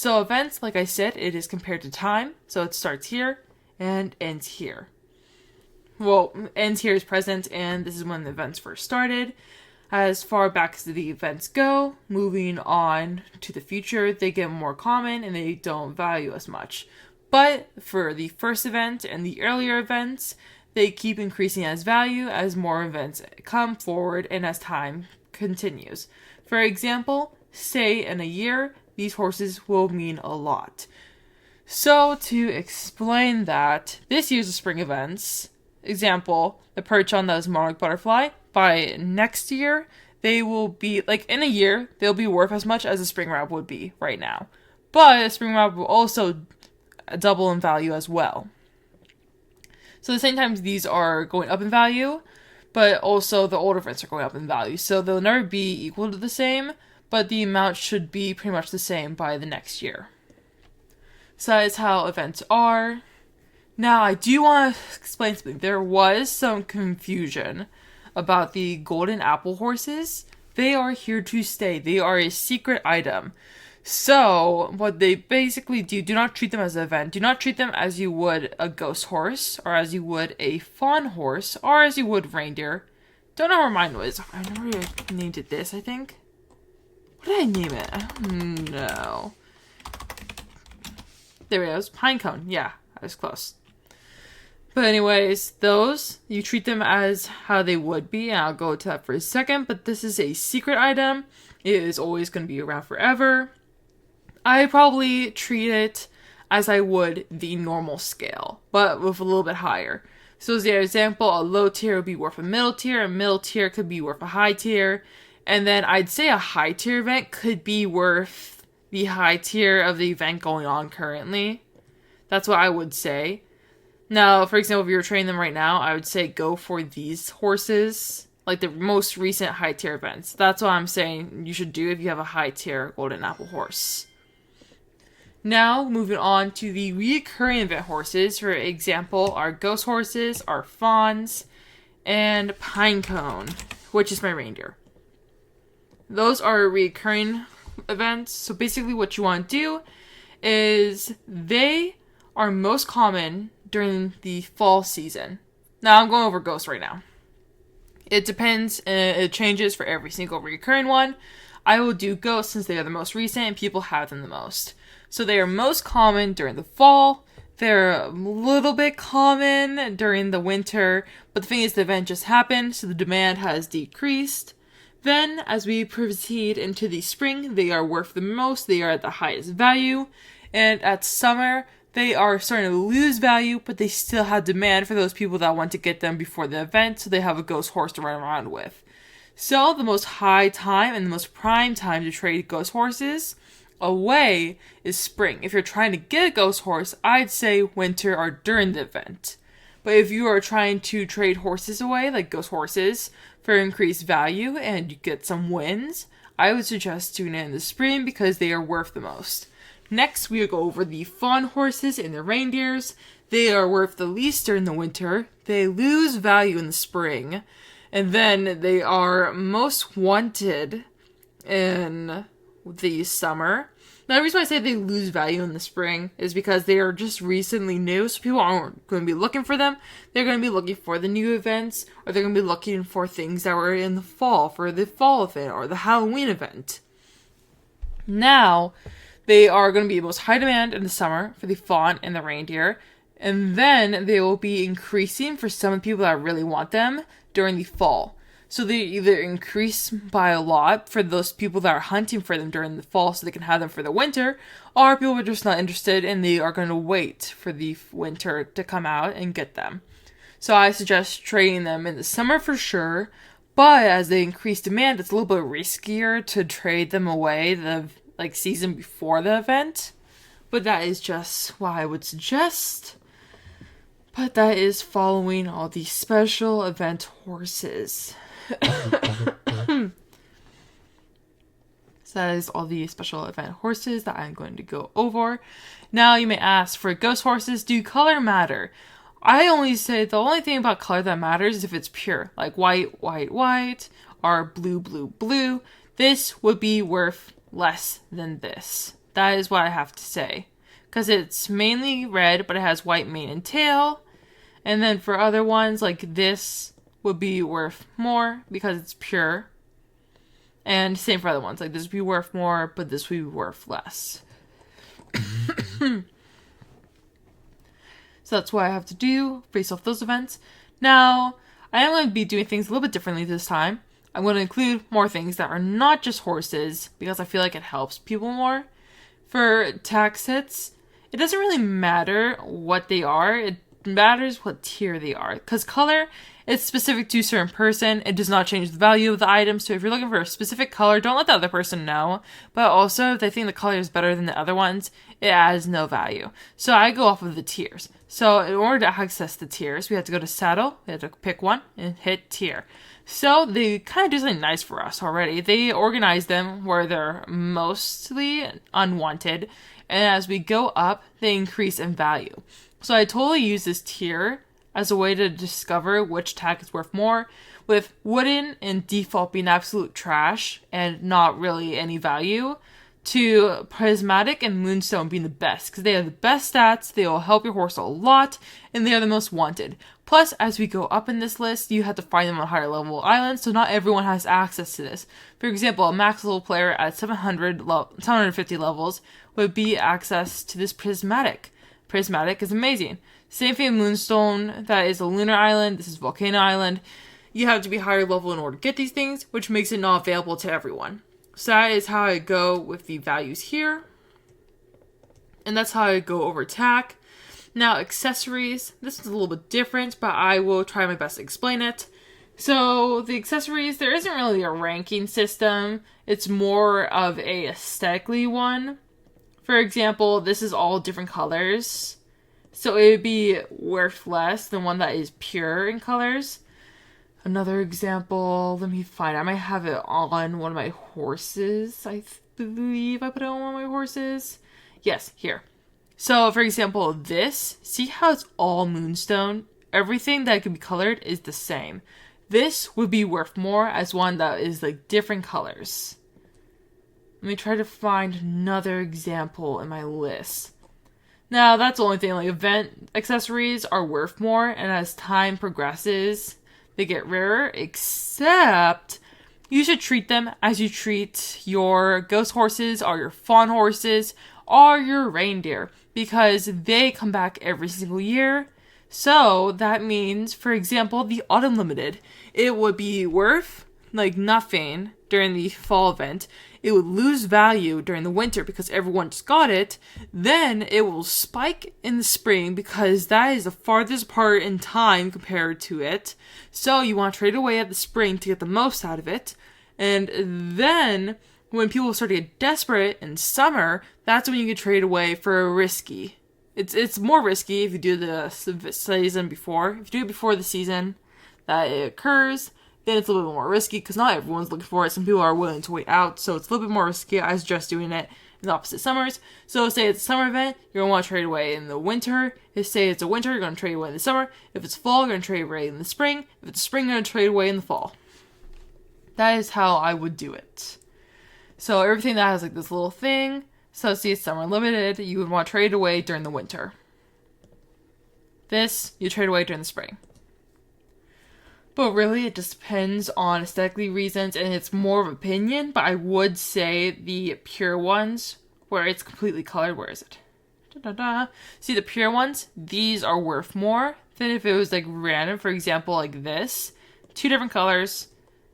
So events, like I said, it is compared to time. So it starts here and ends here. Well, ends here is present, and this is when the events first started. As far back as the events go, moving on to the future, they get more common and they don't value as much. But for the first event and the earlier events, they keep increasing as value as more events come forward and as time continues. For example, say in a year, these horses will mean a lot. So to explain that, this year's spring events, example, the perch-on that was monarch butterfly, by next year, they will be, like in a year, they'll be worth as much as a spring rabbit would be right now. But a spring rabbit will also double in value as well. So at the same time, these are going up in value, but also the older events are going up in value. So they'll never be equal to the same, but the amount should be pretty much the same by the next year. So that is how events are. Now, I do want to explain something. There was some confusion about the golden apple horses. They are here to stay. They are a secret item. So, what they basically do not treat them as an event. Do not treat them as you would a ghost horse, or as you would a fawn horse, or as you would reindeer. Don't know where mine was. I never named it this, I think. What did I name it? I don't know. There it goes. Pine cone. Yeah, I was close. But anyways, those, you treat them as how they would be, and I'll go to that for a second, but this is a secret item. It is always going to be around forever. I probably treat it as I would the normal scale, but with a little bit higher. So as the example, a low tier would be worth a middle tier could be worth a high tier, and then I'd say a high tier event could be worth the high tier of the event going on currently. That's what I would say. Now, for example, if you're training them right now, I would say go for these horses, like the most recent high tier events. That's what I'm saying you should do if you have a high tier golden apple horse. Now, moving on to the recurring event horses. For example, our ghost horses, our fawns, and pinecone, which is my reindeer. Those are recurring events. So basically what you want to do is they are most common during the fall season. Now, I'm going over ghosts right now. It depends, it changes for every single recurring one. I will do ghosts since they are the most recent and people have them the most. So they are most common during the fall. They're a little bit common during the winter, but the thing is the event just happened, so the demand has decreased. Then, as we proceed into the spring, they are worth the most, they are at the highest value, and at summer, they are starting to lose value, but they still have demand for those people that want to get them before the event, so they have a ghost horse to run around with. So, the most high time and the most prime time to trade ghost horses away is spring. If you're trying to get a ghost horse, I'd say winter or during the event. But if you are trying to trade horses away, like ghost horses, for increased value and you get some wins, I would suggest doing it in the spring because they are worth the most. Next, we will go over the fawn horses and the reindeers. They are worth the least during the winter. They lose value in the spring. And then they are most wanted in the summer. Now, the reason why I say they lose value in the spring is because they are just recently new, so people aren't going to be looking for them. They're going to be looking for the new events, or they're going to be looking for things that were in the fall, for the fall event, or the Halloween event. Now, they are going to be most high demand in the summer for the fawn and the reindeer, and then they will be increasing for some of the people that really want them during the fall. So they either increase by a lot for those people that are hunting for them during the fall so they can have them for the winter, or people are just not interested and they are going to wait for the winter to come out and get them. So I suggest trading them in the summer for sure, but as they increase demand, it's a little bit riskier to trade them away the season before the event. But that is just what I would suggest. But that is following all the special event horses. So that is all the special event horses that I'm going to go over. Now you may ask, for ghost horses, do color matter? I only say the only thing about color that matters is if it's pure, like white, white, white, or blue, blue, blue. This would be worth less than this. That is what I have to say. Because it's mainly red, but it has white mane and tail. And then for other ones, like this would be worth more because it's pure. And same for other ones. Like this would be worth more, but this would be worth less. So that's what I have to do based off those events. Now, I am going to be doing things a little bit differently this time. I'm going to include more things that are not just horses because I feel like it helps people more. For tax hits, it doesn't really matter what they are. It matters what tier they are. Because color is specific to a certain person. It does not change the value of the item. So if you're looking for a specific color, don't let the other person know. But also, if they think the color is better than the other ones, it adds no value. So I go off of the tiers. So in order to access the tiers, we have to go to saddle. We have to pick one and hit tier. So they kind of do something nice for us already. They organize them where they're mostly unwanted. And as we go up, they increase in value. So I totally use this tier as a way to discover which tag is worth more, with wooden and default being absolute trash and not really any value, to prismatic and moonstone being the best, because they have the best stats, they will help your horse a lot, and they are the most wanted. Plus, as we go up in this list, you have to find them on higher level islands, so not everyone has access to this. For example, a max level player at 750 levels would be access to this prismatic. Prismatic is amazing. Same thing with Moonstone, that is a lunar island, this is Volcano Island. You have to be higher level in order to get these things, which makes it not available to everyone. So that is how I go with the values here. And that's how I go over tack. Now accessories, this is a little bit different, but I will try my best to explain it. So the accessories, there isn't really a ranking system. It's more of a aesthetically one. For example, this is all different colors. So it would be worth less than one that is pure in colors. Another example, let me find it. I might have it on one of my horses. I believe I put it on one of my horses. Yes, here. So, for example, this, see how it's all moonstone? Everything that can be colored is the same. This would be worth more as one that is like different colors. Let me try to find another example in my list. Now, that's the only thing, like event accessories are worth more, and as time progresses, they get rarer, except you should treat them as you treat your ghost horses or your fawn horses or your reindeer, because they come back every single year. So that means, for example, the autumn limited, it would be worth like nothing during the fall event. It would lose value during the winter because everyone just got it. Then it will spike in the spring because that is the farthest part in time compared to it. So you want to trade away at the spring to get the most out of it. And then when people start to get desperate in summer, that's when you can trade away for a risky. It's more risky if you do the season before. If you do it before the season that it occurs, then it's a little bit more risky because not everyone's looking for it. Some people are willing to wait out, so it's a little bit more risky. I suggest doing it in the opposite summers. So say it's a summer event, you're going to want to trade away in the winter. If say it's a winter, you're going to trade away in the summer. If it's fall, you're going to trade away in the spring. If it's spring, you're going to trade away in the fall. That is how I would do it. So everything that has like this little thing, so see it's summer limited, you would want to trade away during the winter. This, you trade away during the spring. But really, it just depends on aesthetically reasons, and it's more of opinion, but I would say the pure ones, where it's completely colored, where is it? See, the pure ones, these are worth more than if it was like random, for example, like this. 2 different colors,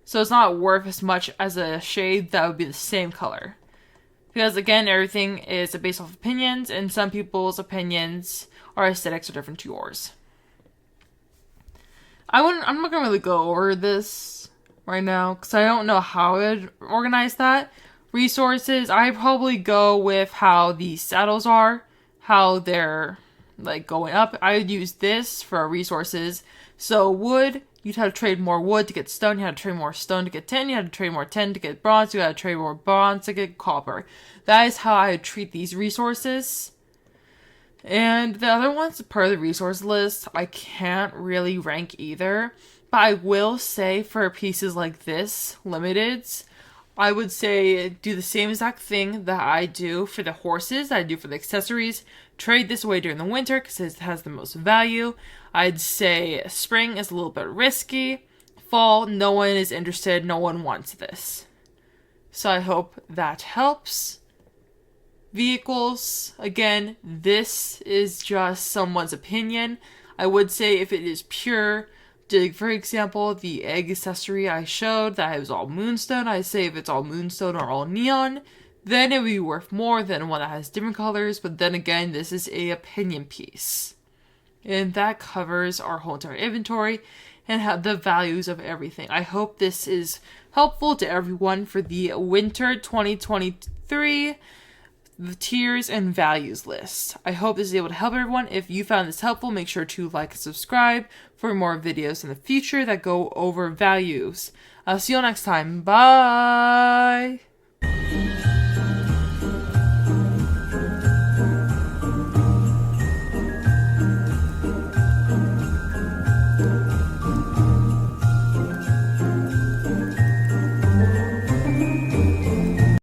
so it's not worth as much as a shade that would be the same color. Because again, everything is based off opinions, and some people's opinions or aesthetics are different to yours. I'm not going to really go over this right now because I don't know how I'd organize that. Resources, I probably go with how the saddles are, how they're like going up. I would use this for resources. So wood, you'd have to trade more wood to get stone. You had to trade more stone to get tin. You had to trade more tin to get bronze. You had to trade more bronze to get copper. That is how I would treat these resources. And the other ones, part of the resource list, I can't really rank either. But I will say for pieces like this, limiteds, I would say do the same exact thing that I do for the horses, that I do for the accessories. Trade this away during the winter because it has the most value. I'd say spring is a little bit risky. Fall, no one is interested. No one wants this. So I hope that helps. Vehicles, again, this is just someone's opinion. I would say if it is pure, for example, the egg accessory I showed that it was all moonstone, I say if it's all moonstone or all neon, then it would be worth more than one that has different colors. But then again, this is a opinion piece. And that covers our whole entire inventory and have the values of everything. I hope this is helpful to everyone for the winter 2023 the tiers and values list. I hope this is able to help everyone. If you found this helpful, make sure to like and subscribe for more videos in the future that go over values. I'll see you all next time. Bye!